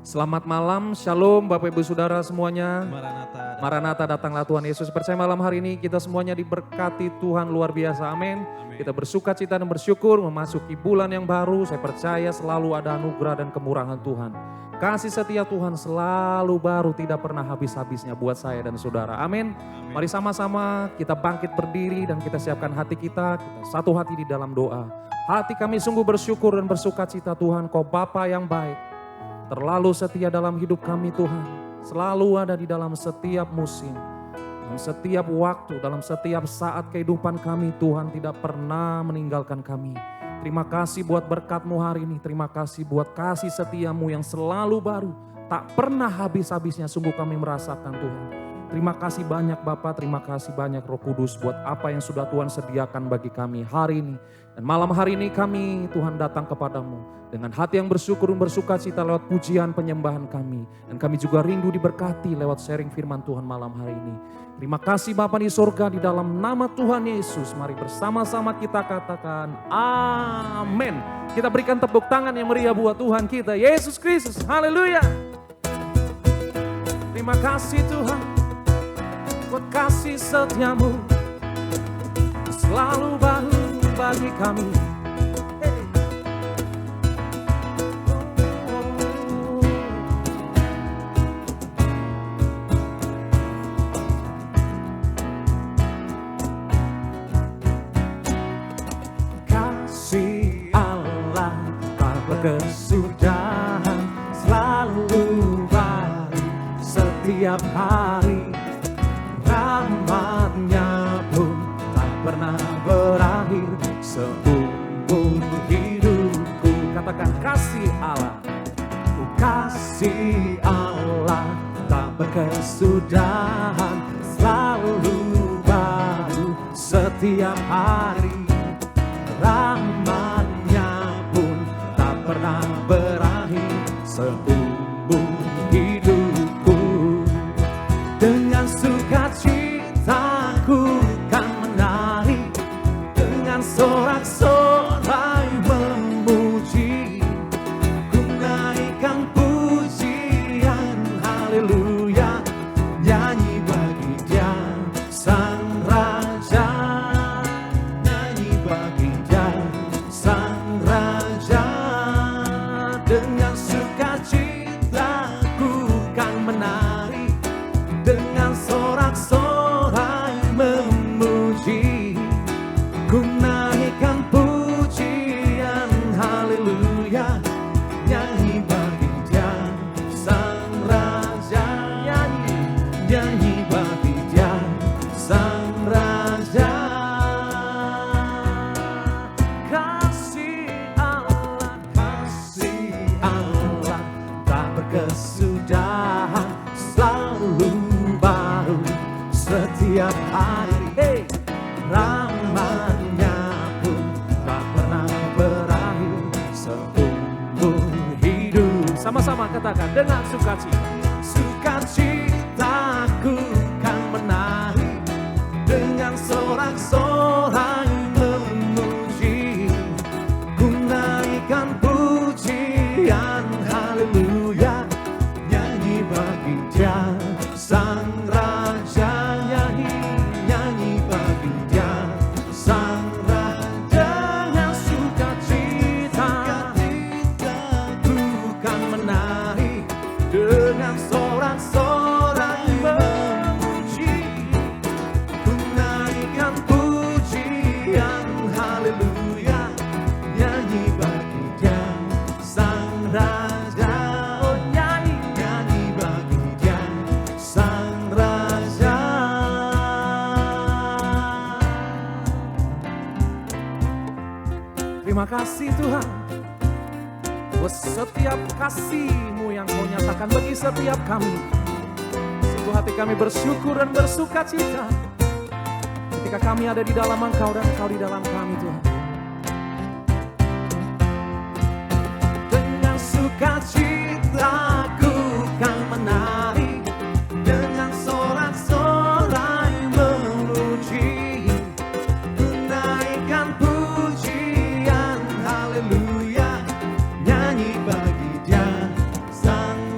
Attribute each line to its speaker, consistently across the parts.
Speaker 1: Selamat malam, shalom Bapak Ibu Saudara semuanya.
Speaker 2: Maranatha.
Speaker 1: Maranatha, datanglah Tuhan Yesus. Percaya malam hari ini kita semuanya diberkati Tuhan luar biasa, amin. Kita bersuka cita dan bersyukur memasuki bulan yang baru. Saya percaya selalu ada anugerah dan kemurahan Tuhan. Kasih setia Tuhan selalu baru, tidak pernah habis-habisnya buat saya dan saudara, amin. Mari sama-sama kita bangkit berdiri dan kita siapkan hati kita satu hati di dalam doa. Hati kami sungguh bersyukur dan bersuka cita Tuhan, Kau Bapa yang baik. Terlalu setia dalam hidup kami Tuhan. Selalu ada di dalam setiap musim. Dalam setiap waktu, dalam setiap saat kehidupan kami Tuhan tidak pernah meninggalkan kami. Terima kasih buat berkat-Mu hari ini. Terima kasih buat kasih setia-Mu yang selalu baru. Tak pernah habis-habisnya sungguh kami merasakan Tuhan. Terima kasih banyak Bapa, terima kasih banyak Roh Kudus buat apa yang sudah Tuhan sediakan bagi kami hari ini. Dan malam hari ini kami Tuhan datang kepadamu dengan hati yang bersyukur dan bersuka cita lewat pujian penyembahan kami. Dan kami juga rindu diberkati lewat sharing firman Tuhan malam hari ini. Terima kasih Bapa di surga, di dalam nama Tuhan Yesus. Mari bersama-sama kita katakan amin. Kita berikan tepuk tangan yang meriah buat Tuhan kita, Yesus Kristus. Haleluya. Terima kasih Tuhan buat kasih setia-Mu selalu baru bagi kami. Kasih Allah tak berkesudahan, selalu baru setiap hari. Rahmat-Nya pun tak pernah berakhir seumur hidupku. Katakan kasih Allah. Kasih Allah tak berkesudahan, selalu baru setiap hari. Rahmat-Nya pun tak pernah berakhir seumur hidupku. Dengan sukacitaku kan menari, dengan sorak-sorai memuji, ku naikkan pujian haleluya, nyanyi bagi Dia Sang Raja, nyanyi bagi Dia Sang Raja. Dengan sukacitaku kan menari, dengan sorak-sorai memuji, ku naikkan pujian haleluya, nyanyi bagi Dia Sang Raja, nyanyi bagi Dia Sang Raja. Kasih Allah tak berkesudahan, selalu baru setiap hari. Hey. Rahmat-Nya pun tak pernah berakhir seumur hidup. Sama-sama katakan dengan sukacita. Sukacitaku kan menari, dengan sorak-sorai memuji, ku naikkan pujian haleluya, nyanyi bagi Dia Sang Raja, nyanyi bagi Dia Sang Raja. Dengan sukacita ku kan menari, dengan sorak-sorai memuji, ku naikkan pujian haleluya, nyanyi bagi Dia Sang Raja. Oh nyanyi bagi Dia Sang Raja. Terima kasih Tuhan buat setiap kasih-Mu yang Kau nyatakan bagi setiap kami. Sungguh hati kami bersyukur dan bersuka cita ketika kami ada di dalam Engkau dan Engkau di dalam kami Tuhan. Dengan sukacitaku kan menari, dengan sorak-sorai memuji, ku naikkan pujian haleluya, nyanyi bagi Dia Sang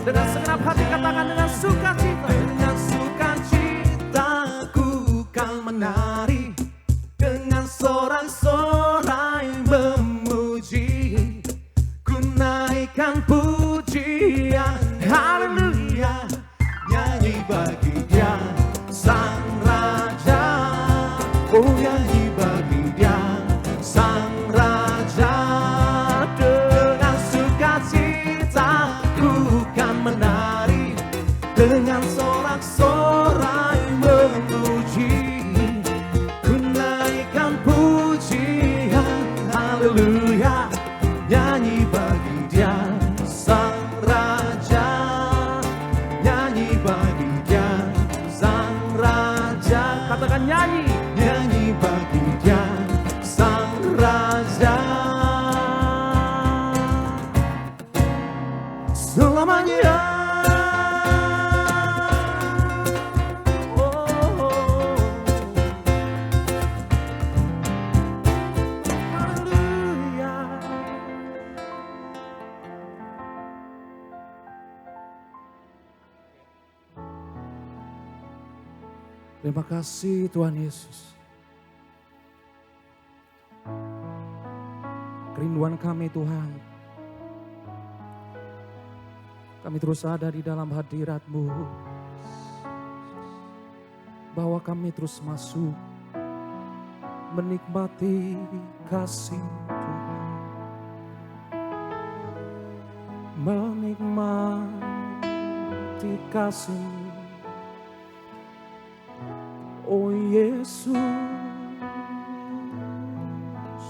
Speaker 1: Dengan segenap hati katakan dengan sukacita.
Speaker 2: Dengan sukacita ku kan menari, dengan sorak-sorai memuji, ku naikkan pujian, haleluya, nyanyi bagi Dia Sang Raja. Oh, nyanyi bagi Dia Sang Raja. Dengan sukacita ku kan menari, dengan sorak-sorai memuji, ku naikkan pujian, haleluya, nyanyi bagi Dia Sang Raja, nyanyi bagi Dia Sang Raja.
Speaker 1: Katakan nyanyi.
Speaker 2: Nyanyi bagi Dia Sang Raja. Selamanya. Oh, haleluya.
Speaker 1: Terima kasih Tuhan Yesus. Kerinduan kami Tuhan, kami terus ada di dalam hadirat-Mu, bahwa kami terus masuk menikmati kasih Tuhan, menikmati kasih-Mu. Oh Yesus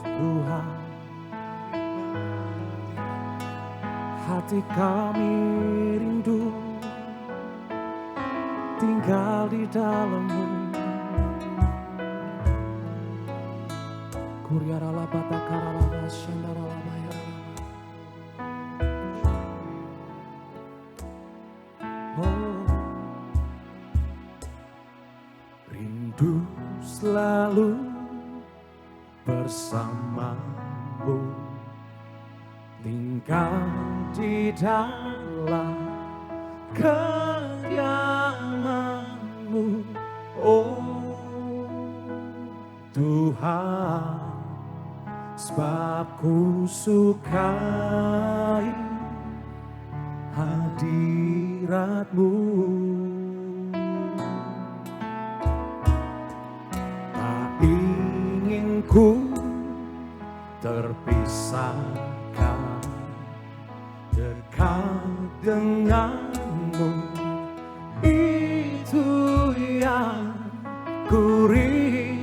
Speaker 1: Tuhan, hati kami rindu tinggal di dalam-Mu. Kuriarala batakarala syandarala bayarala. Oh, rindu selalu bersamamu, tinggal di dalam kediaman-Mu. Oh Tuhan, sebab ku sukai hadirat-Mu. Tak ingin ku terpisahkan dekat denganmu, itu yang ku rindukan,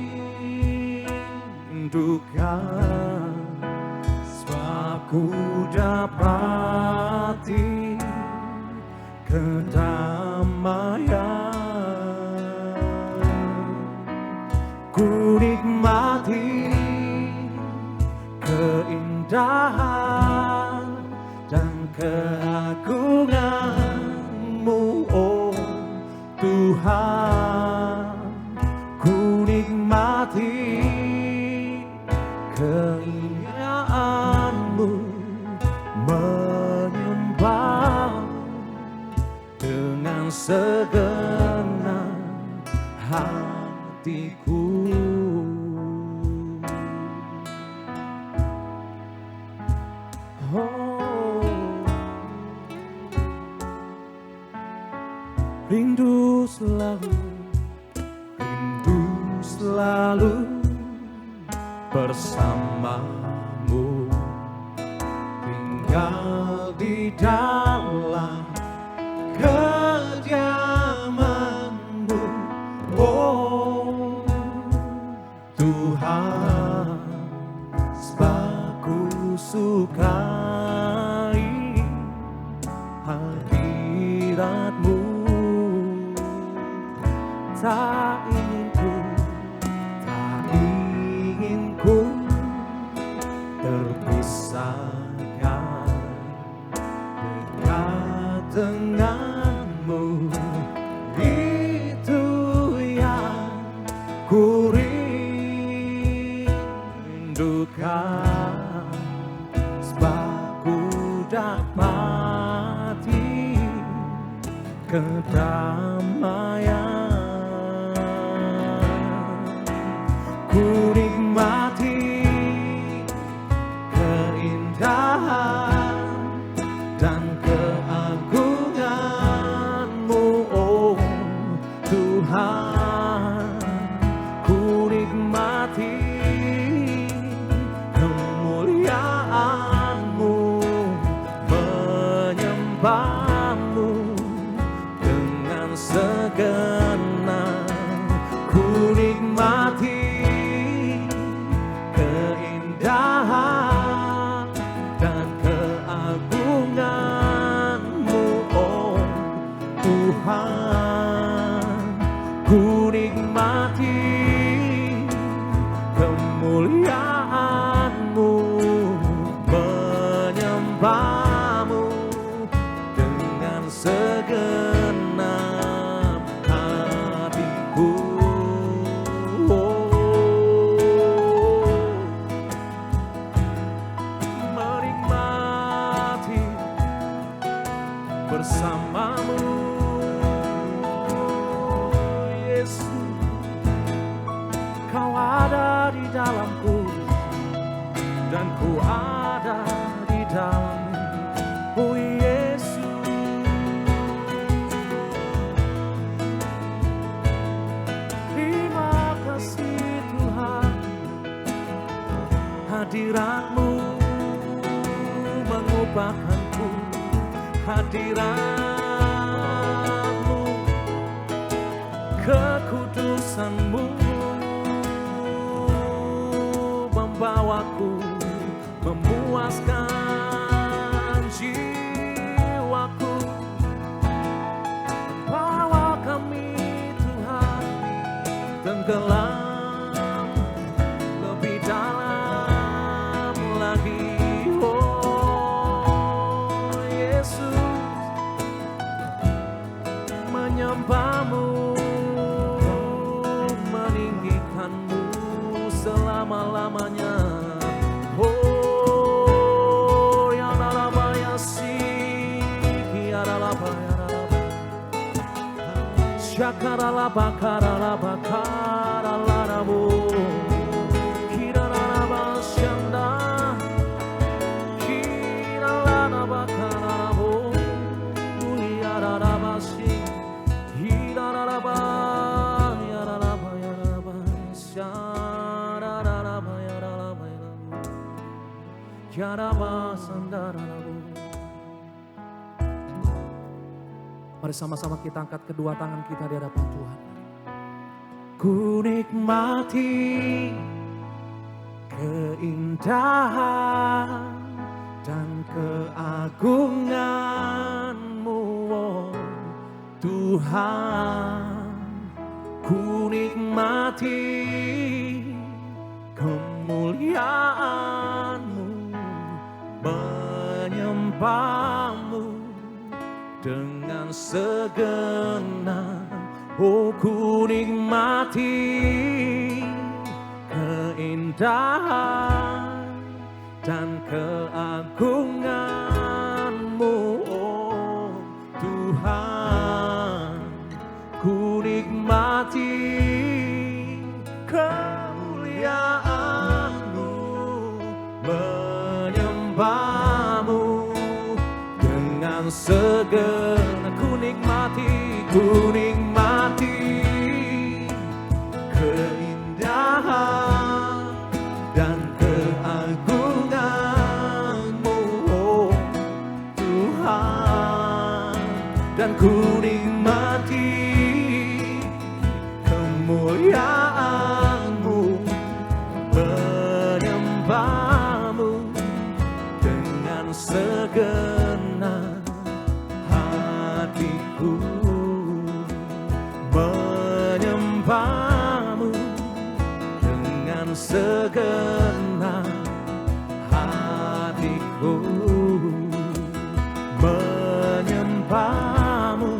Speaker 1: sebab ku dapati kedamaian, ku nikmati keindahan dan keagungan-Mu. Oh Tuhan, ku nikmati keindahan-Mu, menyembah dengan segenap hatiku. Oh, rindu selalu bersamamu, tinggal di dalam kediaman-Mu. Oh Tuhan, sebab ku sukai hadirat-Mu. Tak ingin ku terpisahkan dekat denganmu, itu yang ku rindukan, sebab ku dapati
Speaker 2: kedamaian. Ku nikmati keindahan dan keagungan-Mu, oh Tuhan. Ku nikmati kemuliaan-Mu, menyembah-Mu dengan segenap. Ku nikmati keindahan dan keagungan-Mu, oh Tuhan. Ku nikmati kemuliaan-Mu, menyembah-Mu dengan segenap hatiku. Menikmati bersama-Mu, Yesus. Kau ada di dalamku dan ku ada di dalam-Mu, oh Yesus. Terima kasih Tuhan, hadirat-Mu mengubahkanku, hadirat-Mu, kekudusan-Mu membawaku, memuaskan jiwaku. Bawa kami Tuhan tenggelam lebih dalam lagi, oh Yesus. Menyembah-Mu, meninggikan-Mu selama-lamanya. Oh, ya raba ya siki ya raba ya raba. Shakara raba kara raba kara rabo. Kira raba shanda. Kira raba kara rabo. Ya raba shi. Kira raba ya raba ya raba. Shara raba ya raba ya raba. Yaraba sandara rabo.
Speaker 1: Mari sama-sama kita angkat kedua tangan kita di hadapan Tuhan.
Speaker 2: Ku nikmati keindahan dan keagungan-Mu, oh Tuhan. Ku nikmati kemuliaan-Mu, menyembah-Mu dengan segenap. Oh, ku nikmati keindahan dan keagungan-Mu, oh Tuhan. Ku nikmati kemuliaan-Mu, menyembah-Mu dengan segenap. Ku nikmati keindahan dan keagungan-Mu, oh Tuhan. Dan ku nikmati kemuliaan-Mu, menyembah-Mu dengan segenap hatiku. Menyembah-Mu dengan segenap hatiku. Menyembah-Mu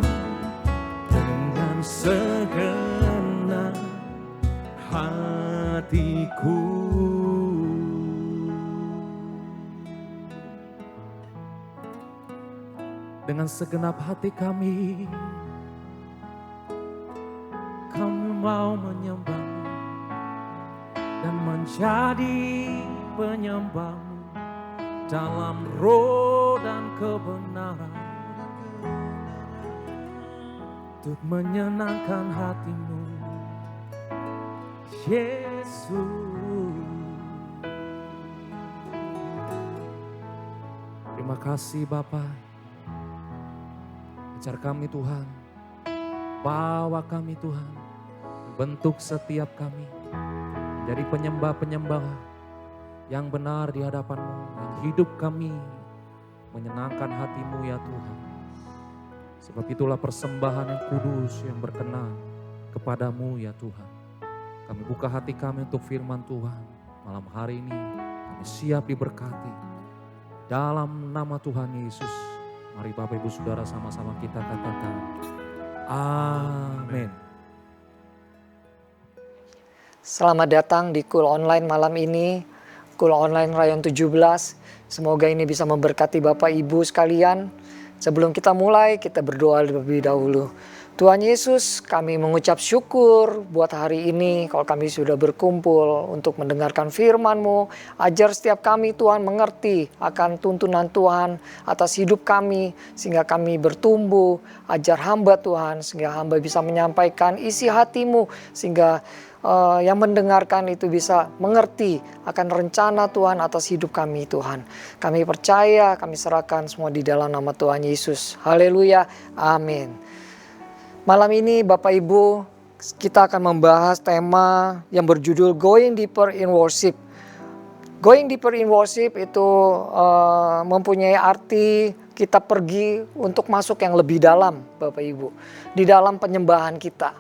Speaker 2: dengan segenap
Speaker 1: dengan segenap hati kami.
Speaker 2: Kami mau menyembah dan menjadi penyembah dalam roh dan kebenaran, untuk menyenangkan hatimu, Yesus.
Speaker 1: Terima kasih Bapa. Ajar kami Tuhan, bawa kami Tuhan, bentuk setiap kami menjadi penyembah-penyembah yang benar di hadapan-Mu, yang hidup kami menyenangkan hati-Mu ya Tuhan. Sebab itulah persembahan yang kudus yang berkenan kepadamu ya Tuhan. Kami buka hati kami untuk firman Tuhan. Malam hari ini kami siap diberkati. Dalam nama Tuhan Yesus. Mari Bapak Ibu Saudara sama-sama kita katakan. Amin.
Speaker 3: Selamat datang di Cool Online malam ini. Cool Online Rayon 17. Semoga ini bisa memberkati Bapak Ibu sekalian. Sebelum kita mulai, kita berdoa lebih dahulu. Tuhan Yesus, kami mengucap syukur buat hari ini kalau kami sudah berkumpul untuk mendengarkan firman-Mu. Ajar setiap kami Tuhan mengerti akan tuntunan Tuhan atas hidup kami sehingga kami bertumbuh. Ajar hamba Tuhan sehingga hamba bisa menyampaikan isi hati-Mu sehingga yang mendengarkan itu bisa mengerti akan rencana Tuhan atas hidup kami Tuhan. Kami percaya, kami serahkan semua di dalam nama Tuhan Yesus. Haleluya, amin. Malam ini Bapak Ibu, kita akan membahas tema yang berjudul Going Deeper in Worship. Going Deeper in Worship itu mempunyai arti kita pergi untuk masuk yang lebih dalam Bapak Ibu. Di dalam penyembahan kita.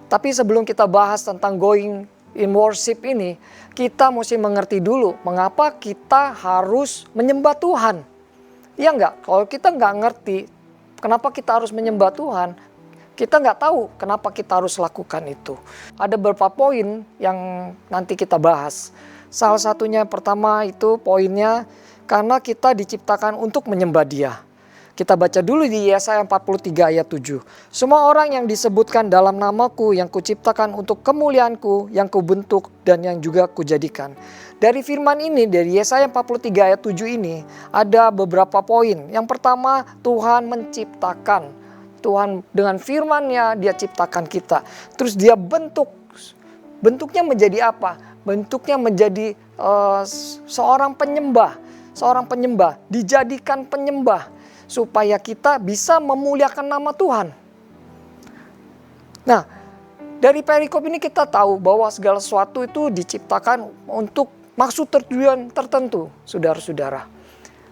Speaker 3: Tapi sebelum kita bahas tentang going in worship ini, kita mesti mengerti dulu mengapa kita harus menyembah Tuhan. Iya enggak? Kalau kita enggak ngerti kenapa kita harus menyembah Tuhan, kita enggak tahu kenapa kita harus lakukan itu. Ada beberapa poin yang nanti kita bahas. Salah satunya pertama itu poinnya karena kita diciptakan untuk menyembah Dia. Kita baca dulu di Yesaya 43 ayat 7. Semua orang yang disebutkan dalam namaku yang kuciptakan untuk kemuliaanku, yang kubentuk dan yang juga kujadikan. Dari firman ini, dari Yesaya 43 ayat 7 ini, ada beberapa poin. Yang pertama, Tuhan menciptakan. Tuhan dengan firman-Nya Dia ciptakan kita. Terus Dia bentuk. Bentuknya menjadi apa? Bentuknya menjadi seorang penyembah. Seorang penyembah, dijadikan penyembah. Supaya kita bisa memuliakan nama Tuhan. Nah, dari perikop ini kita tahu bahwa segala sesuatu itu diciptakan untuk maksud tujuan tertentu, saudara-saudara.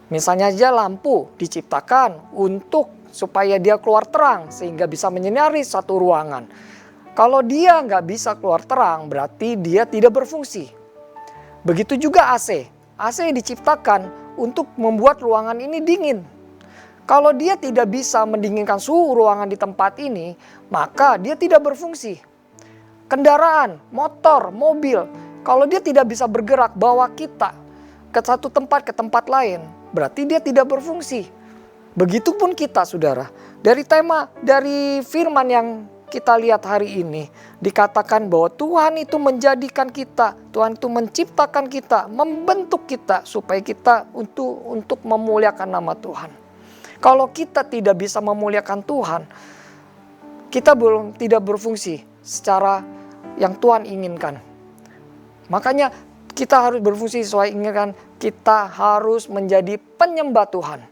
Speaker 3: Misalnya aja lampu diciptakan untuk supaya dia keluar terang sehingga bisa menyinari satu ruangan. Kalau dia nggak bisa keluar terang, berarti dia tidak berfungsi. Begitu juga AC. AC diciptakan untuk membuat ruangan ini dingin. Kalau dia tidak bisa mendinginkan suhu ruangan di tempat ini, maka dia tidak berfungsi. Kendaraan, motor, mobil, kalau dia tidak bisa bergerak bawa kita ke satu tempat ke tempat lain, berarti dia tidak berfungsi. Begitupun kita, saudara. Dari tema, dari firman yang kita lihat hari ini, dikatakan bahwa Tuhan itu menjadikan kita, Tuhan itu menciptakan kita, membentuk kita supaya kita untuk memuliakan nama Tuhan. Kalau kita tidak bisa memuliakan Tuhan, kita tidak berfungsi secara yang Tuhan inginkan. Makanya kita harus berfungsi sesuai inginkan, kita harus menjadi penyembah Tuhan.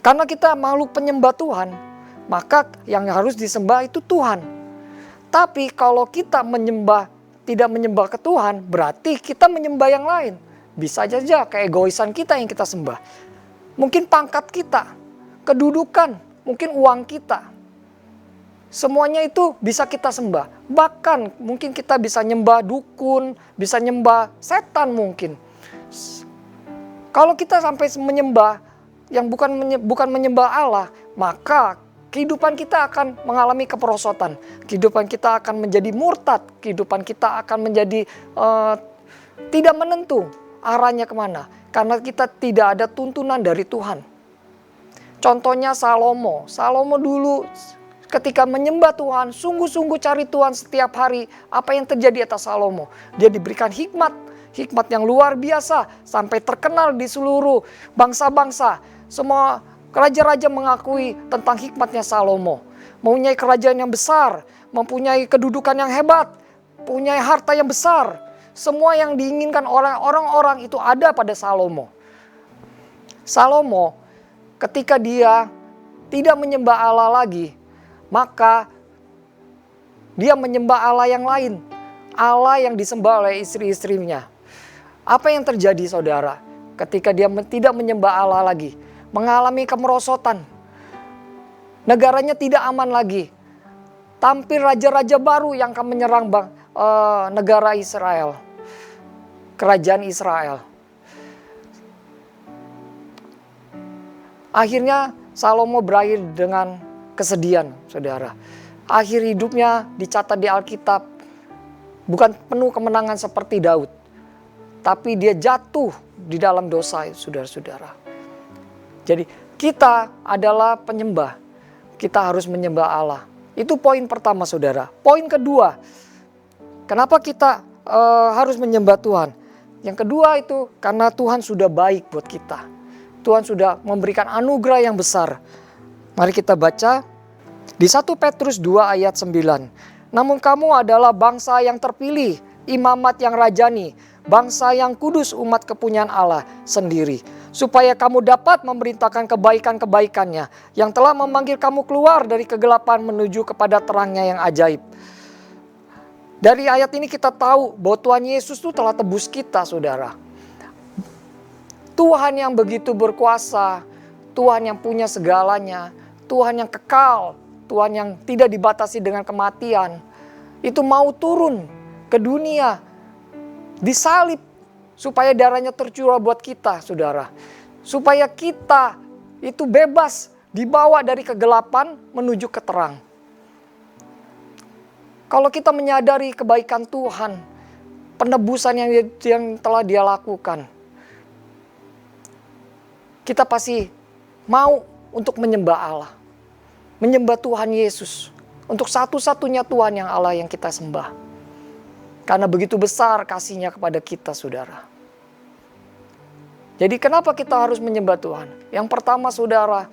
Speaker 3: Karena kita makhluk penyembah Tuhan, maka yang harus disembah itu Tuhan. Tapi kalau kita tidak menyembah ke Tuhan, berarti kita menyembah yang lain. Bisa saja keegoisan kita yang kita sembah. Mungkin pangkat kita, kedudukan, mungkin uang kita. Semuanya itu bisa kita sembah. Bahkan mungkin kita bisa nyembah dukun, bisa nyembah setan mungkin. Kalau kita sampai menyembah yang bukan menyembah Allah, maka kehidupan kita akan mengalami keperosotan. Kehidupan kita akan menjadi murtad. Kehidupan kita akan menjadi tidak menentu arahnya kemana. Karena kita tidak ada tuntunan dari Tuhan. Contohnya Salomo. Salomo dulu ketika menyembah Tuhan, sungguh-sungguh cari Tuhan setiap hari. Apa yang terjadi atas Salomo? Dia diberikan hikmat yang luar biasa. Sampai terkenal di seluruh bangsa-bangsa. Semua raja-raja mengakui tentang hikmatnya Salomo. Mempunyai kerajaan yang besar, mempunyai kedudukan yang hebat, mempunyai harta yang besar. Semua yang diinginkan oleh orang-orang itu ada pada Salomo. Salomo ketika dia tidak menyembah Allah lagi, maka dia menyembah Allah yang lain. Allah yang disembah oleh istri-istrinya. Apa yang terjadi saudara? Ketika dia tidak menyembah Allah lagi, mengalami kemerosotan. Negaranya tidak aman lagi. Tampil raja-raja baru yang akan menyerang negara Israel. Kerajaan Israel. Akhirnya Salomo berakhir dengan kesedihan, saudara. Akhir hidupnya dicatat di Alkitab bukan penuh kemenangan seperti Daud, tapi dia jatuh di dalam dosa, saudara-saudara. Jadi kita adalah penyembah, kita harus menyembah Allah. Itu poin pertama, saudara. Poin kedua, kenapa kita harus menyembah Tuhan? Yang kedua itu karena Tuhan sudah baik buat kita. Tuhan sudah memberikan anugerah yang besar. Mari kita baca di 1 Petrus 2 ayat 9. Namun kamu adalah bangsa yang terpilih, imamat yang rajani, bangsa yang kudus, umat kepunyaan Allah sendiri. Supaya kamu dapat memerintahkan kebaikan-kebaikannya yang telah memanggil kamu keluar dari kegelapan menuju kepada terangnya yang ajaib. Dari ayat ini kita tahu bahwa Tuhan Yesus itu telah tebus kita, saudara. Tuhan yang begitu berkuasa, Tuhan yang punya segalanya, Tuhan yang kekal, Tuhan yang tidak dibatasi dengan kematian, itu mau turun ke dunia, disalib, supaya darahnya tercurah buat kita, saudara. Supaya kita itu bebas, dibawa dari kegelapan menuju ke terang. Kalau kita menyadari kebaikan Tuhan, penebusan yang telah Dia lakukan, kita pasti mau untuk menyembah Allah. Menyembah Tuhan Yesus. Untuk satu-satunya Tuhan yang Allah yang kita sembah. Karena begitu besar kasih-Nya kepada kita, saudara. Jadi kenapa kita harus menyembah Tuhan? Yang pertama, saudara,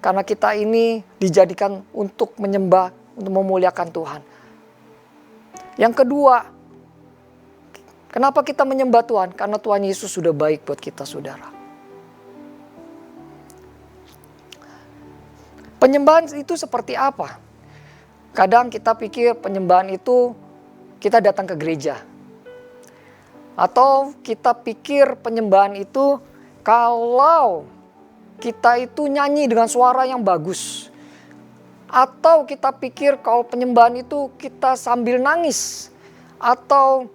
Speaker 3: karena kita ini dijadikan untuk menyembah, untuk memuliakan Tuhan. Yang kedua, kenapa kita menyembah Tuhan? Karena Tuhan Yesus sudah baik buat kita, saudara. Penyembahan itu seperti apa? Kadang kita pikir penyembahan itu kita datang ke gereja. Atau kita pikir penyembahan itu kalau kita itu nyanyi dengan suara yang bagus. Atau kita pikir kalau penyembahan itu kita sambil nangis. Atau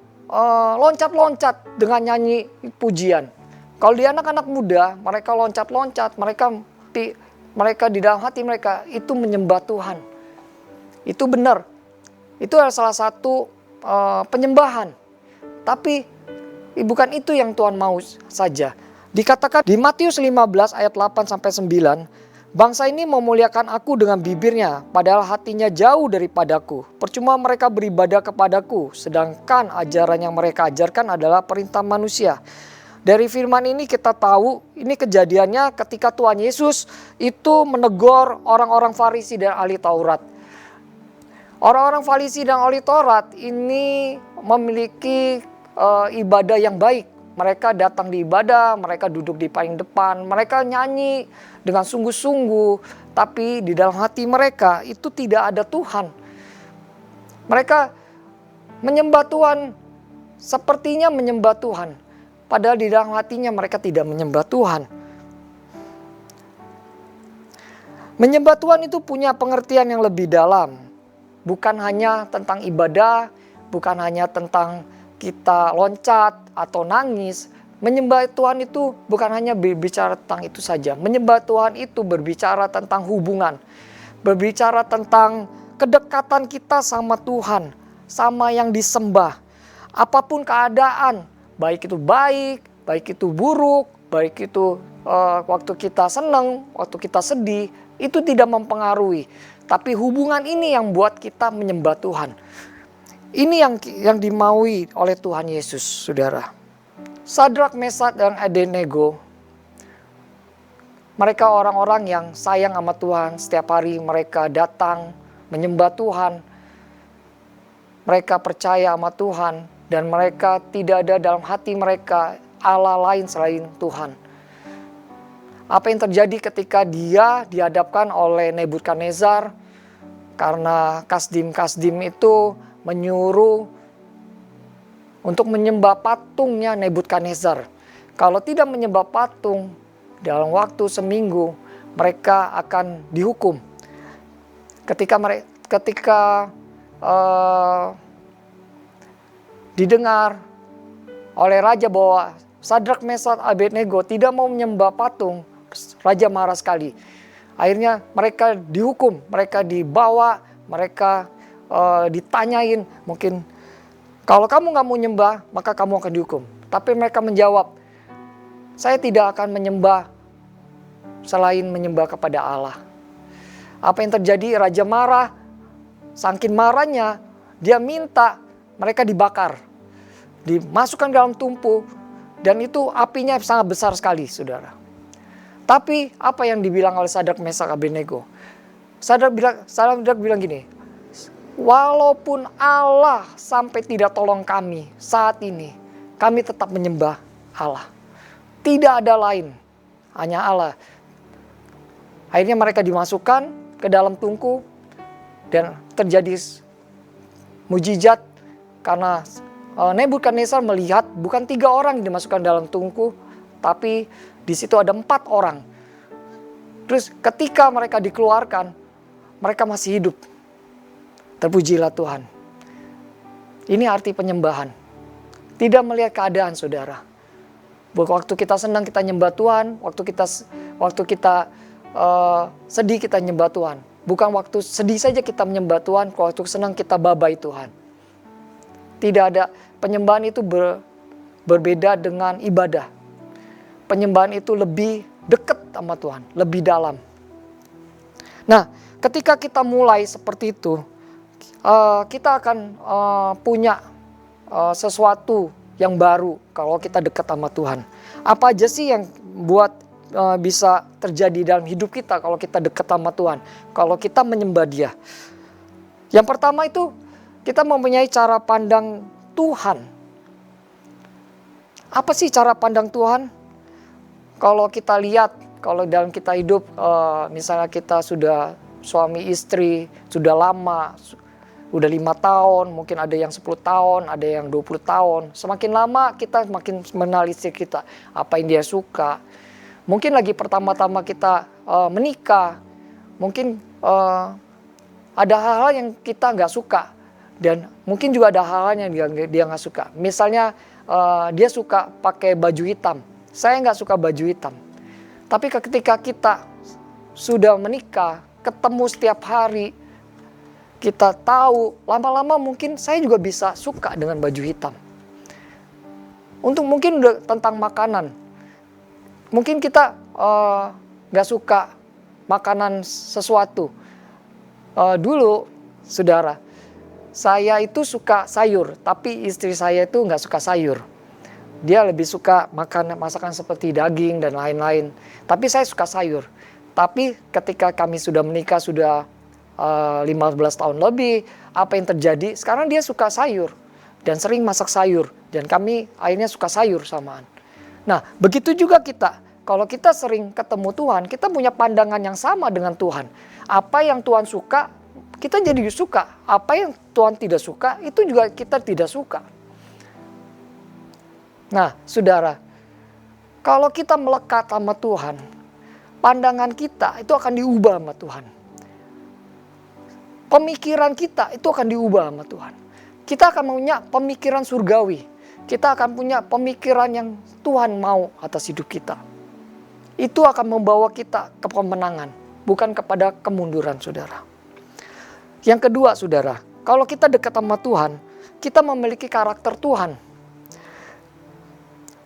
Speaker 3: loncat-loncat dengan nyanyi pujian. Kalau di anak-anak muda, mereka loncat-loncat, mereka di dalam hati mereka itu menyembah Tuhan. Itu benar. Itu adalah salah satu penyembahan. Tapi bukan itu yang Tuhan mau saja. Dikatakan di Matius 15 ayat 8-9, bangsa ini memuliakan aku dengan bibirnya, padahal hatinya jauh daripadaku. Percuma mereka beribadah kepadaku, sedangkan ajaran yang mereka ajarkan adalah perintah manusia. Dari firman ini kita tahu, ini kejadiannya ketika Tuhan Yesus itu menegur orang-orang Farisi dan ahli Taurat. Orang-orang Farisi dan ahli Taurat ini memiliki ibadah yang baik. Mereka datang di ibadah, mereka duduk di paling depan, mereka nyanyi dengan sungguh-sungguh. Tapi di dalam hati mereka itu tidak ada Tuhan. Mereka menyembah Tuhan, sepertinya menyembah Tuhan. Padahal di dalam hatinya mereka tidak menyembah Tuhan. Menyembah Tuhan itu punya pengertian yang lebih dalam. Bukan hanya tentang ibadah, bukan hanya tentang kita loncat atau nangis. Menyembah Tuhan itu bukan hanya berbicara tentang itu saja. Menyembah Tuhan itu berbicara tentang hubungan. Berbicara tentang kedekatan kita sama Tuhan, sama yang disembah. Apapun keadaan, baik itu buruk, baik itu waktu kita senang, waktu kita sedih, itu tidak mempengaruhi. Tapi hubungan ini yang buat kita menyembah Tuhan. Ini yang dimaui oleh Tuhan Yesus, saudara. Sadrak, Mesak, dan Abednego, mereka orang-orang yang sayang sama Tuhan. Setiap hari mereka datang menyembah Tuhan. Mereka percaya sama Tuhan. Dan mereka tidak ada dalam hati mereka Allah lain selain Tuhan. Apa yang terjadi ketika dia dihadapkan oleh Nebukadnezar? Karena Kasdim itu menyuruh untuk menyembah patungnya Nebukadnezar. Kalau tidak menyembah patung, dalam waktu seminggu mereka akan dihukum. Ketika didengar oleh raja bahwa Sadrak, Mesak, Abednego tidak mau menyembah patung, raja marah sekali. Akhirnya mereka dihukum, mereka dibawa, mereka ditanyain, mungkin kalau kamu nggak mau nyembah maka kamu akan dihukum. Tapi mereka menjawab, saya tidak akan menyembah selain menyembah kepada Allah. Apa yang terjadi? Raja marah, saking marahnya dia minta mereka dibakar, dimasukkan dalam tungku, dan itu apinya sangat besar sekali, saudara. Tapi apa yang dibilang oleh Sadrak, Mesak, Abednego? Sadrak bilang gini, walaupun Allah sampai tidak tolong kami saat ini, kami tetap menyembah Allah. Tidak ada lain, hanya Allah. Akhirnya mereka dimasukkan ke dalam tungku dan terjadi mujizat karena Nebukadnezar melihat bukan 3 orang yang dimasukkan dalam tungku, tapi di situ ada 4 orang. Terus ketika mereka dikeluarkan, mereka masih hidup. Terpujilah Tuhan. Ini arti penyembahan. Tidak melihat keadaan, saudara. Waktu kita senang kita nyembah Tuhan, waktu kita sedih kita nyembah Tuhan. Bukan waktu sedih saja kita menyembah Tuhan, waktu senang kita babai Tuhan. Tidak ada, penyembahan itu berbeda dengan ibadah. Penyembahan itu lebih dekat sama Tuhan, lebih dalam. Nah, ketika kita mulai seperti itu, kita akan punya sesuatu yang baru kalau kita dekat sama Tuhan. Apa aja sih yang buat bisa terjadi dalam hidup kita kalau kita dekat sama Tuhan, kalau kita menyembah Dia? Yang pertama itu kita mempunyai cara pandang Tuhan. Apa sih cara pandang Tuhan? Kalau kita lihat, kalau dalam kita hidup, misalnya kita sudah suami istri, sudah lama, udah 5 tahun, mungkin ada yang 10 tahun, ada yang 20 tahun. Semakin lama kita makin mengenal istri kita, apa yang dia suka. Mungkin lagi pertama-tama kita menikah, mungkin ada hal-hal yang kita nggak suka. Dan mungkin juga ada hal-hal yang dia nggak suka. Misalnya dia suka pakai baju hitam, saya nggak suka baju hitam. Tapi ketika kita sudah menikah, ketemu setiap hari, kita tahu lama-lama mungkin saya juga bisa suka dengan baju hitam. Untuk mungkin tentang makanan, mungkin kita nggak suka makanan sesuatu. Dulu, saudara, saya itu suka sayur, tapi istri saya itu nggak suka sayur. Dia lebih suka makan masakan seperti daging dan lain-lain. Tapi saya suka sayur. Tapi ketika kami sudah menikah, sudah 15 tahun lebih, apa yang terjadi? Sekarang dia suka sayur dan sering masak sayur. Dan kami akhirnya suka sayur samaan. Nah, begitu juga kita. Kalau kita sering ketemu Tuhan, kita punya pandangan yang sama dengan Tuhan. Apa yang Tuhan suka, kita jadi suka. Apa yang Tuhan tidak suka, itu juga kita tidak suka. Nah, saudara, kalau kita melekat sama Tuhan, pandangan kita itu akan diubah sama Tuhan. Pemikiran kita itu akan diubah sama Tuhan. Kita akan punya pemikiran surgawi. Kita akan punya pemikiran yang Tuhan mau atas hidup kita. Itu akan membawa kita ke kemenangan, bukan kepada kemunduran, saudara. Yang kedua, saudara, kalau kita dekat sama Tuhan, kita memiliki karakter Tuhan.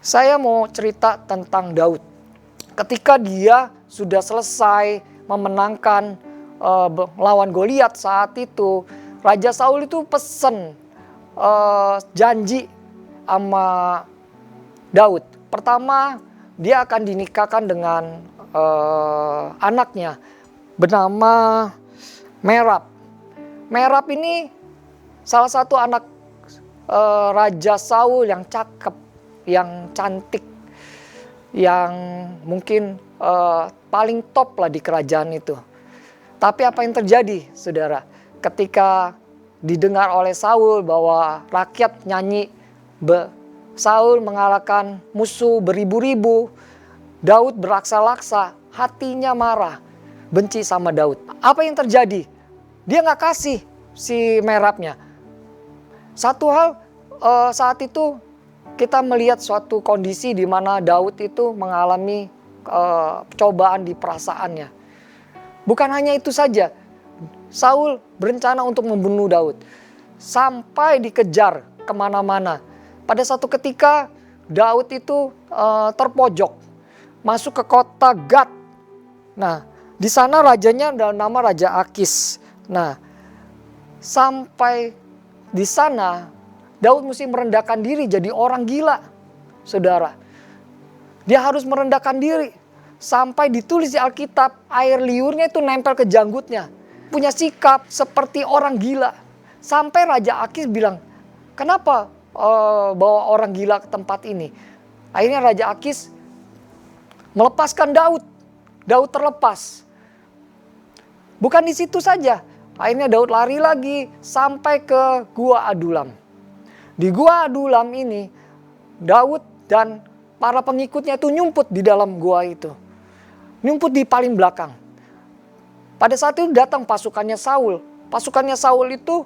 Speaker 3: Saya mau cerita tentang Daud. Ketika dia sudah selesai memenangkan lawan Goliat saat itu, Raja Saul itu pesen janji sama Daud. Pertama, dia akan dinikahkan dengan anaknya bernama Merab. Merab ini salah satu anak Raja Saul yang cakep, yang cantik, yang mungkin paling top lah di kerajaan itu. Tapi apa yang terjadi, saudara? Ketika didengar oleh Saul bahwa rakyat nyanyi Saul mengalahkan musuh beribu-ribu, Daud beraksa-laksa, hatinya marah, benci sama Daud. Apa yang terjadi? Dia nggak kasih si Merabnya. Satu hal saat itu kita melihat suatu kondisi di mana Daud itu mengalami cobaan di perasaannya. Bukan hanya itu saja, Saul berencana untuk membunuh Daud. Sampai dikejar kemana-mana. Pada suatu ketika Daud itu terpojok, masuk ke kota Gad. Nah, di sana rajanya ada nama Raja Akis. Nah, sampai di sana Daud mesti merendahkan diri jadi orang gila, saudara. Dia harus merendahkan diri. Sampai ditulis di Alkitab, air liurnya itu nempel ke janggutnya. Punya sikap seperti orang gila. Sampai Raja Akis bilang, kenapa bawa orang gila ke tempat ini? Akhirnya Raja Akis melepaskan Daud. Daud terlepas. Bukan di situ saja. Akhirnya Daud lari lagi sampai ke Gua Adulam. Di Gua Adulam ini, Daud dan para pengikutnya itu nyumput di dalam gua itu. Nyumput di paling belakang. Pada saat itu datang pasukannya Saul. Pasukannya Saul itu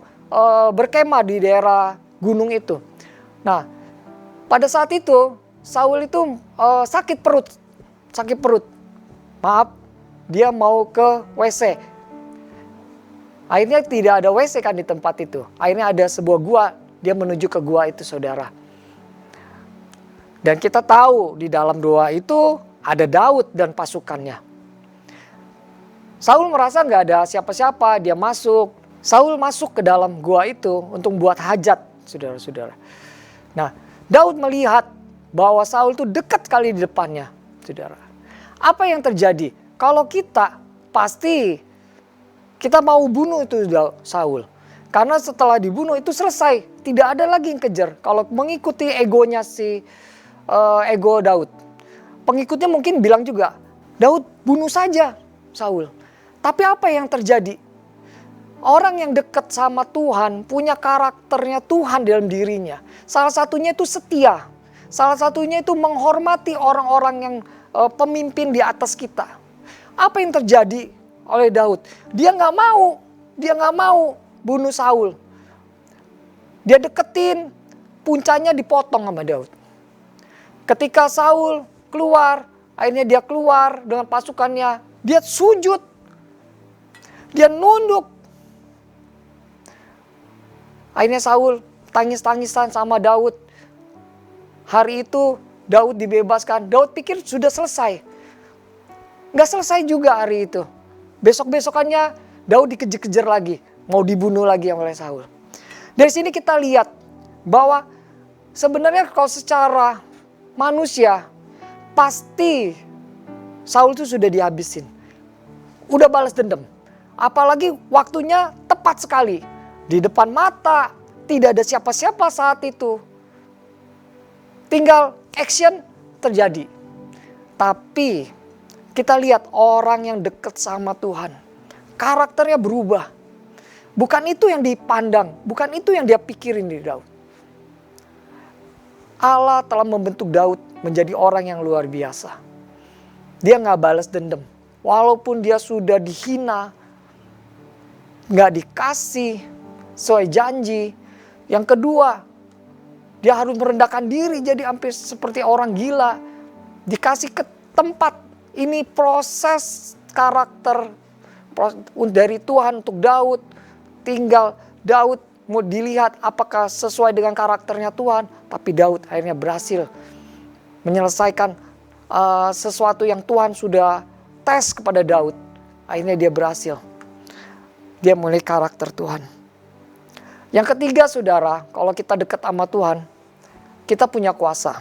Speaker 3: berkemah di daerah gunung itu. Nah, pada saat itu Saul itu sakit perut. Sakit perut. Maaf, dia mau ke WC. Akhirnya tidak ada WC kan di tempat itu. Akhirnya ada sebuah gua. Dia menuju ke gua itu, saudara. Dan kita tahu di dalam gua itu ada Daud dan pasukannya. Saul merasa nggak ada siapa-siapa, dia masuk. Saul masuk ke dalam gua itu untuk buat hajat, saudara-saudara. Nah, Daud melihat bahwa Saul itu dekat sekali di depannya, saudara. Apa yang terjadi? Kalau kita pasti kita mau bunuh itu Saul. Karena setelah dibunuh itu selesai, tidak ada lagi yang kejar. Kalau mengikuti egonya ego Daud. Pengikutnya mungkin bilang juga, Daud bunuh saja Saul. Tapi apa yang terjadi? Orang yang dekat sama Tuhan punya karakternya Tuhan dalam dirinya. Salah satunya itu setia. Salah satunya itu menghormati orang-orang yang pemimpin di atas kita. Apa yang terjadi oleh Daud? Dia nggak mau bunuh Saul. Dia deketin, puncanya dipotong sama Daud. Ketika Saul keluar, akhirnya dia keluar dengan pasukannya. Dia sujud. Dia nunduk. Akhirnya Saul tangis-tangisan sama Daud. Hari itu Daud dibebaskan. Daud pikir sudah selesai. Nggak selesai juga hari itu. Besok-besokannya Daud dikejar-kejar lagi. Mau dibunuh lagi oleh Saul. Dari sini kita lihat bahwa sebenarnya kalau secara manusia, pasti Saul itu sudah dihabisin. Udah balas dendam. Apalagi waktunya tepat sekali. Di depan mata, tidak ada siapa-siapa saat itu. Tinggal action terjadi. Tapi kita lihat orang yang dekat sama Tuhan. Karakternya berubah. Bukan itu yang dipandang. Bukan itu yang dia pikirin di Daud. Allah telah membentuk Daud menjadi orang yang luar biasa. Dia gak balas dendam. Walaupun dia sudah dihina, gak dikasih sesuai janji. Yang kedua, dia harus merendahkan diri jadi hampir seperti orang gila. Dikasih ke tempat. Ini proses karakter dari Tuhan untuk Daud. Tinggal Daud mau dilihat apakah sesuai dengan karakternya Tuhan. Tapi Daud akhirnya berhasil menyelesaikan sesuatu yang Tuhan sudah tes kepada Daud. Akhirnya dia berhasil. Dia mulai karakter Tuhan. Yang ketiga saudara, kalau kita dekat sama Tuhan, kita punya kuasa.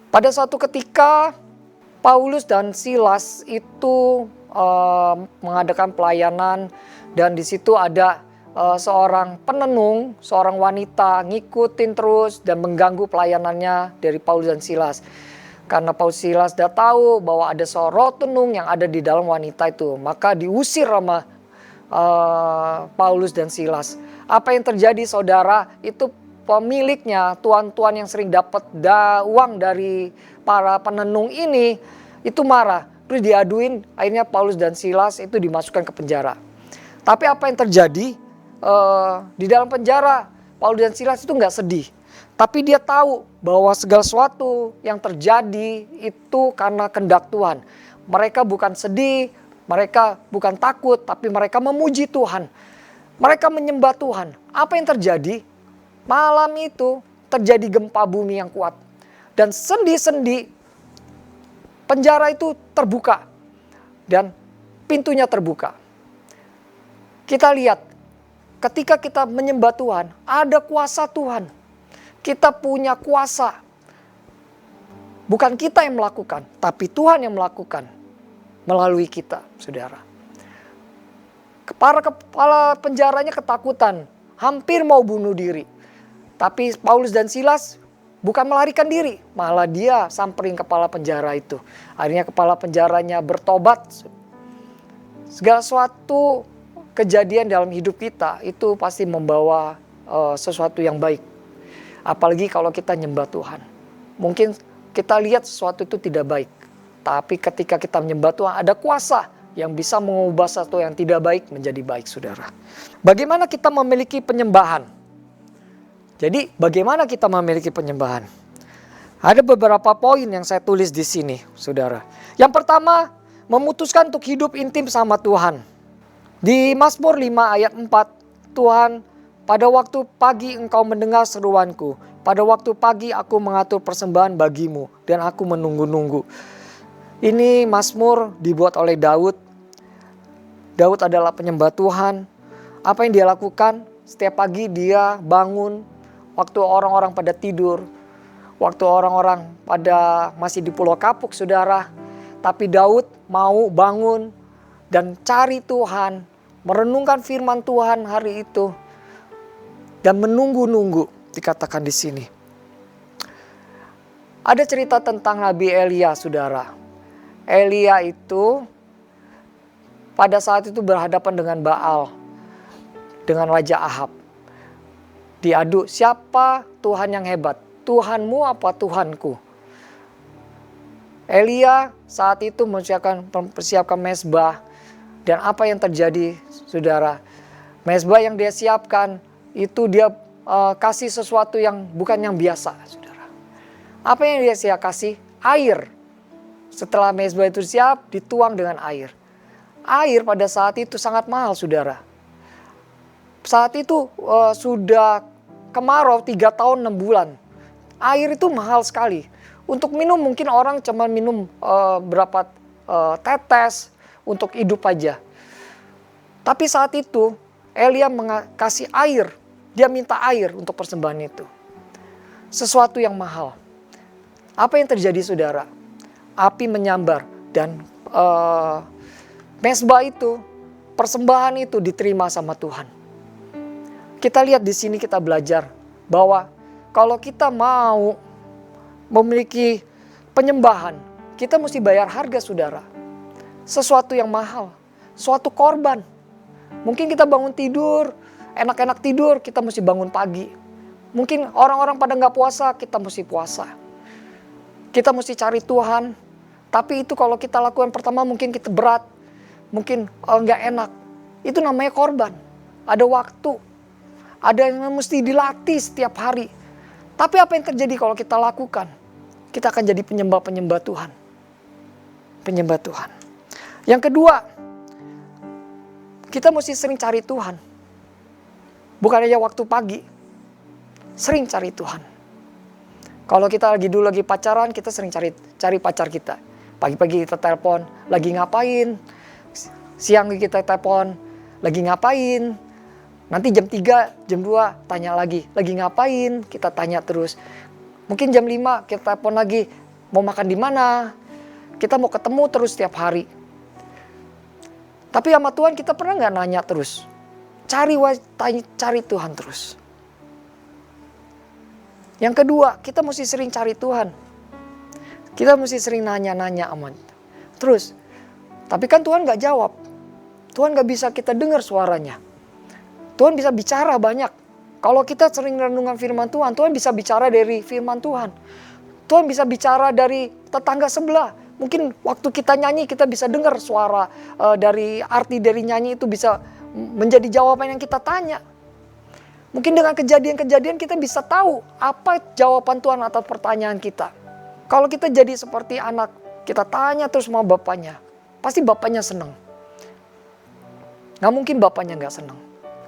Speaker 3: Pada suatu ketika Paulus dan Silas itu mengadakan pelayanan, dan di situ ada seorang penenung, seorang wanita ngikutin terus dan mengganggu pelayanannya dari Paulus dan Silas. Karena Paulus Silas sudah tahu bahwa ada seorang roh tenung yang ada di dalam wanita itu, maka diusir sama Paulus dan Silas. Apa yang terjadi saudara? Itu pemiliknya, tuan-tuan yang sering dapat uang dari para penenung ini, itu marah. Terus diaduin, akhirnya Paulus dan Silas itu dimasukkan ke penjara. Tapi apa yang terjadi? Di dalam penjara, Paulus dan Silas itu nggak sedih. Tapi dia tahu bahwa segala sesuatu yang terjadi itu karena kehendak Tuhan. Mereka bukan sedih, mereka bukan takut, tapi mereka memuji Tuhan. Mereka menyembah Tuhan. Apa yang terjadi? Malam itu terjadi gempa bumi yang kuat. Dan sendi-sendi penjara itu terbuka. Dan pintunya terbuka. Kita lihat, ketika kita menyembah Tuhan, ada kuasa Tuhan. Kita punya kuasa. Bukan kita yang melakukan, tapi Tuhan yang melakukan melalui kita, saudara. Para kepala penjaranya ketakutan, hampir mau bunuh diri. Tapi Paulus dan Silas bukan melarikan diri, malah dia samperin kepala penjara itu. Akhirnya kepala penjaranya bertobat. Segala sesuatu kejadian dalam hidup kita itu pasti membawa sesuatu yang baik. Apalagi kalau kita nyembah Tuhan. Mungkin kita lihat sesuatu itu tidak baik. Tapi ketika kita menyembah Tuhan, ada kuasa yang bisa mengubah sesuatu yang tidak baik menjadi baik, saudara. Bagaimana kita memiliki penyembahan? Jadi bagaimana kita memiliki penyembahan? Ada beberapa poin yang saya tulis di sini, saudara. Yang pertama, memutuskan untuk hidup intim sama Tuhan. Di Mazmur 5 ayat 4, Tuhan, pada waktu pagi engkau mendengar seruanku. Pada waktu pagi aku mengatur persembahan bagimu dan aku menunggu-nunggu. Ini Mazmur dibuat oleh Daud. Daud adalah penyembah Tuhan. Apa yang dia lakukan? Setiap pagi dia bangun waktu orang-orang pada tidur. Waktu orang-orang pada masih di Pulau Kapuk, saudara. Tapi Daud mau bangun dan cari Tuhan. Merenungkan firman Tuhan hari itu. Dan menunggu-nunggu, dikatakan di sini. Ada cerita tentang Nabi Elia, saudara. Elia itu pada saat itu berhadapan dengan Baal, dengan Raja Ahab. Diadu, siapa Tuhan yang hebat? Tuhanmu apa Tuhanku? Elia saat itu mempersiapkan mezbah. Dan apa yang terjadi, saudara? Mezbah yang dia siapkan, itu dia kasih sesuatu yang bukan yang biasa, saudara. Apa yang dia kasih? Air. Setelah mezbah itu siap, dituang dengan air. Air pada saat itu sangat mahal, saudara. Saat itu sudah kemarau 3 tahun 6 bulan. Air itu mahal sekali. Untuk minum mungkin orang cuma minum berapa tetes untuk hidup aja. Tapi saat itu Elia kasih air. Dia minta air untuk persembahan itu. Sesuatu yang mahal. Apa yang terjadi, saudara? Api menyambar dan mezbah itu, persembahan itu diterima sama Tuhan. Kita lihat di sini, kita belajar bahwa kalau kita mau memiliki penyembahan, kita mesti bayar harga, saudara. Sesuatu yang mahal, suatu korban. Mungkin kita bangun tidur, enak-enak tidur, kita mesti bangun pagi. Mungkin orang-orang pada nggak puasa, kita mesti puasa. Kita mesti cari Tuhan. Tapi itu kalau kita lakukan pertama mungkin kita berat. Mungkin nggak enak. Itu namanya korban. Ada waktu. Ada yang mesti dilatih setiap hari. Tapi apa yang terjadi kalau kita lakukan? Kita akan jadi penyembah-penyembah Tuhan. Penyembah Tuhan. Yang kedua, kita mesti sering cari Tuhan. Bukan aja waktu pagi. Sering cari Tuhan. Kalau kita lagi pacaran, kita sering cari pacar kita. Pagi-pagi kita telepon, lagi ngapain? Siang kita telepon, lagi ngapain? Nanti jam 3, jam 2 tanya lagi ngapain? Kita tanya terus. Mungkin jam 5 kita telepon lagi, mau makan di mana? Kita mau ketemu terus setiap hari. Tapi sama Tuhan kita pernah nggak nanya terus? Cari Tuhan terus. Yang kedua, kita mesti sering cari Tuhan. Kita mesti sering nanya-nanya aman. Terus, tapi kan Tuhan nggak jawab. Tuhan nggak bisa kita dengar suaranya. Tuhan bisa bicara banyak. Kalau kita sering renungan firman Tuhan, Tuhan bisa bicara dari firman Tuhan. Tuhan bisa bicara dari tetangga sebelah. Mungkin waktu kita nyanyi kita bisa dengar suara dari arti dari nyanyi itu bisa menjadi jawaban yang kita tanya. Mungkin dengan kejadian-kejadian kita bisa tahu apa jawaban Tuhan atas pertanyaan kita. Kalau kita jadi seperti anak, kita tanya terus sama bapaknya. Pasti bapaknya senang. Nggak mungkin bapaknya nggak senang.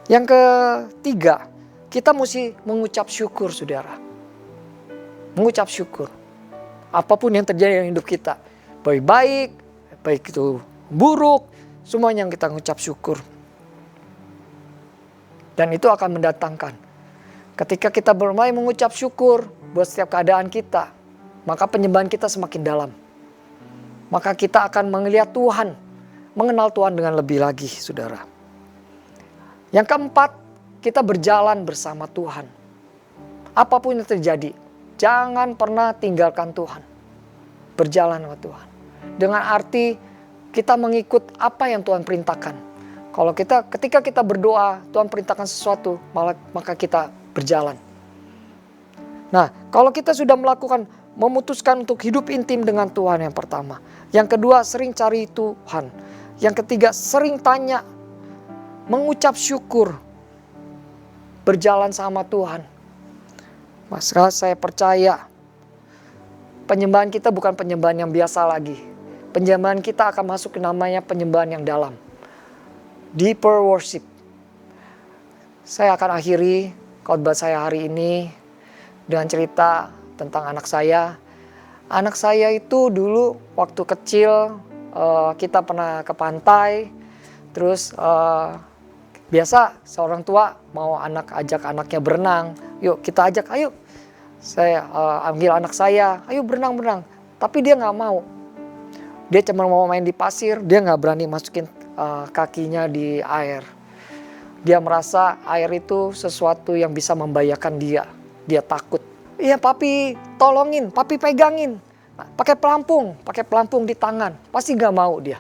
Speaker 3: Yang ketiga, kita mesti mengucap syukur, saudara. Mengucap syukur. Apapun yang terjadi dalam hidup kita. Baik-baik, baik itu buruk, semuanya yang kita mengucap syukur. Dan itu akan mendatangkan. Ketika kita mulai mengucap syukur buat setiap keadaan kita, maka penyembahan kita semakin dalam. Maka kita akan melihat Tuhan, mengenal Tuhan dengan lebih lagi, saudara. Yang keempat, kita berjalan bersama Tuhan. Apapun yang terjadi, jangan pernah tinggalkan Tuhan. Berjalan sama Tuhan. Dengan arti kita mengikut apa yang Tuhan perintahkan. Ketika kita berdoa, Tuhan perintahkan sesuatu, maka kita berjalan. Nah, kalau kita sudah memutuskan untuk hidup intim dengan Tuhan yang pertama. Yang kedua, sering cari Tuhan. Yang ketiga, sering tanya, mengucap syukur, berjalan sama Tuhan. Maka saya percaya, penyembahan kita bukan penyembahan yang biasa lagi. Penyembahan kita akan masuk ke namanya penyembahan yang dalam. Deeper worship. Saya akan akhiri khotbah saya hari ini dengan cerita tentang anak saya. Anak saya itu dulu waktu kecil kita pernah ke pantai. Terus biasa seorang tua mau ajak anaknya berenang. Yuk kita ajak, ayo. Saya ambil anak saya, ayo berenang. Tapi dia nggak mau. Dia cuma mau main di pasir, dia nggak berani masukin kakinya di air. Dia merasa air itu sesuatu yang bisa membahayakan dia. Dia takut. Iya papi tolongin, papi pegangin. Pakai pelampung di tangan. Pasti nggak mau dia.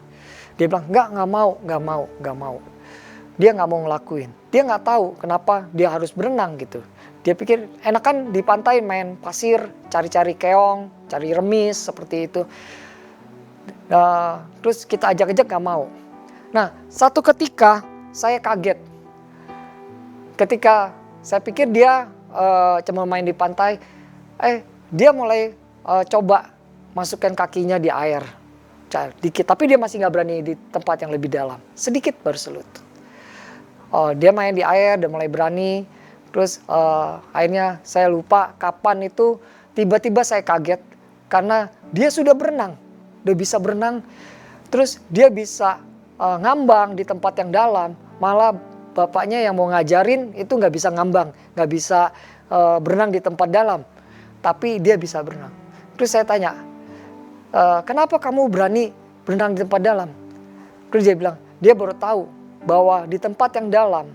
Speaker 3: Dia bilang nggak mau. Dia nggak mau ngelakuin. Dia nggak tahu kenapa dia harus berenang gitu. Dia pikir enakan di pantai main pasir, cari-cari keong, cari remis seperti itu. Terus kita ajak-ajak nggak mau. Nah, satu ketika saya kaget. Ketika saya pikir dia cuma main di pantai, dia mulai coba masukkan kakinya di air. Dikit, tapi dia masih nggak berani di tempat yang lebih dalam. Sedikit berselut. Dia main di air, dia mulai berani. Terus akhirnya saya lupa kapan itu tiba-tiba saya kaget. Karena dia sudah berenang. Dia bisa berenang. Terus dia bisa ngambang di tempat yang dalam, malah bapaknya yang mau ngajarin itu nggak bisa ngambang, nggak bisa berenang di tempat dalam, tapi dia bisa berenang. Terus saya tanya, kenapa kamu berani berenang di tempat dalam? Terus dia bilang, dia baru tahu bahwa di tempat yang dalam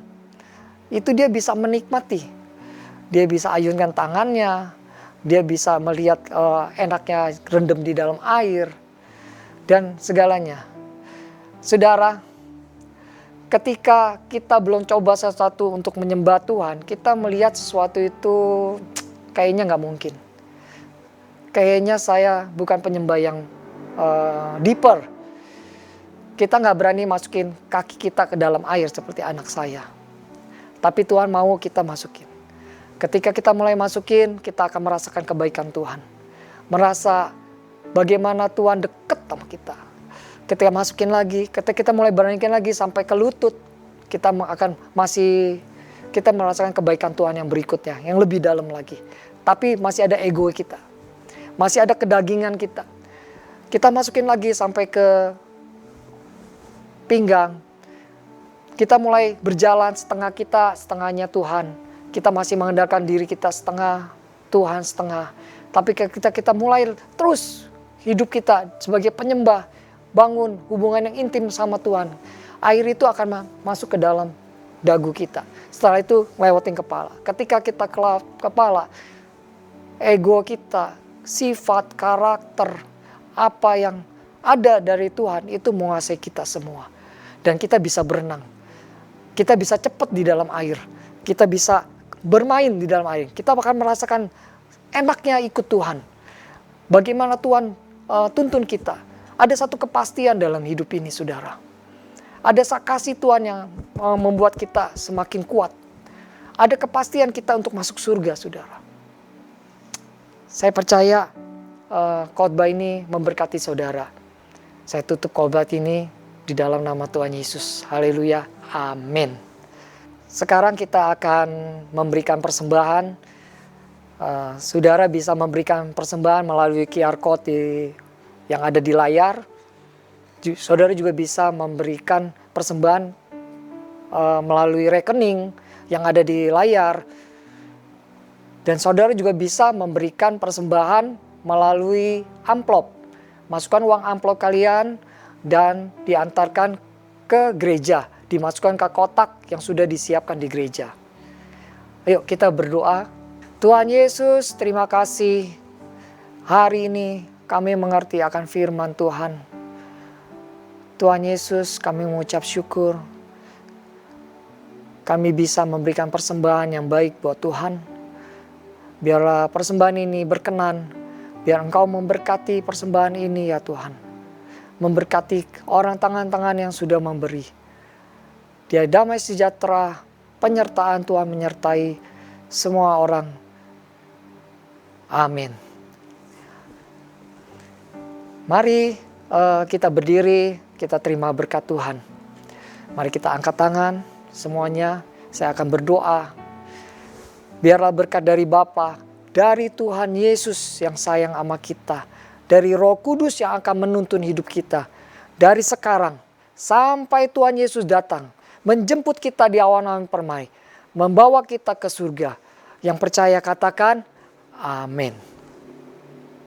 Speaker 3: itu dia bisa menikmati, dia bisa ayunkan tangannya, dia bisa melihat enaknya rendam di dalam air dan segalanya. Saudara, ketika kita belum coba sesuatu untuk menyembah Tuhan, kita melihat sesuatu itu kayaknya nggak mungkin. Kayaknya saya bukan penyembah yang deeper. Kita nggak berani masukin kaki kita ke dalam air seperti anak saya. Tapi Tuhan mau kita masukin. Ketika kita mulai masukin, kita akan merasakan kebaikan Tuhan. Merasa bagaimana Tuhan dekat sama kita. Ketika masukin lagi, ketika kita mulai beranikan lagi sampai ke lutut, kita merasakan kebaikan Tuhan yang berikutnya, yang lebih dalam lagi. tapi masih ada ego kita. Masih ada kedagingan kita. Kita masukin lagi sampai ke pinggang. Kita mulai berjalan setengah kita, setengahnya Tuhan. Kita masih mengandalkan diri kita setengah, Tuhan setengah. Tapi kita mulai terus hidup kita sebagai penyembah, bangun hubungan yang intim sama Tuhan. Air itu akan masuk ke dalam dagu kita. Setelah itu lewatin kepala. Ketika kita ke kepala, ego kita, sifat, karakter, apa yang ada dari Tuhan itu menguasai kita semua. Dan kita bisa berenang. Kita bisa cepat di dalam air. Kita bisa bermain di dalam air. Kita akan merasakan enaknya ikut Tuhan. Bagaimana Tuhan tuntun kita. Ada satu kepastian dalam hidup ini, saudara. Ada kasih Tuhan yang membuat kita semakin kuat. Ada kepastian kita untuk masuk surga, saudara. Saya percaya khotbah ini memberkati saudara. Saya tutup khotbah ini di dalam nama Tuhan Yesus. Haleluya. Amin. Sekarang kita akan memberikan persembahan. Saudara bisa memberikan persembahan melalui QR Code yang ada di layar. Saudara juga bisa memberikan persembahan melalui rekening yang ada di layar. Dan saudara juga bisa memberikan persembahan melalui amplop. Masukkan uang amplop kalian dan diantarkan ke gereja. Dimasukkan ke kotak yang sudah disiapkan di gereja. Ayo kita berdoa. Tuhan Yesus, terima kasih. Hari ini kami mengerti akan firman Tuhan. Tuhan Yesus, kami mengucap syukur. Kami bisa memberikan persembahan yang baik buat Tuhan. Biarlah persembahan ini berkenan. Biar Engkau memberkati persembahan ini ya Tuhan. Memberkati orang tangan-tangan yang sudah memberi. Dia damai sejahtera, penyertaan Tuhan menyertai semua orang. Amin. Mari kita berdiri, kita terima berkat Tuhan. Mari kita angkat tangan semuanya. Saya akan berdoa. Biarlah berkat dari Bapa, dari Tuhan Yesus yang sayang sama kita, dari Roh Kudus yang akan menuntun hidup kita, dari sekarang sampai Tuhan Yesus datang, menjemput kita di awan-awan permai, membawa kita ke surga. Yang percaya katakan, amin.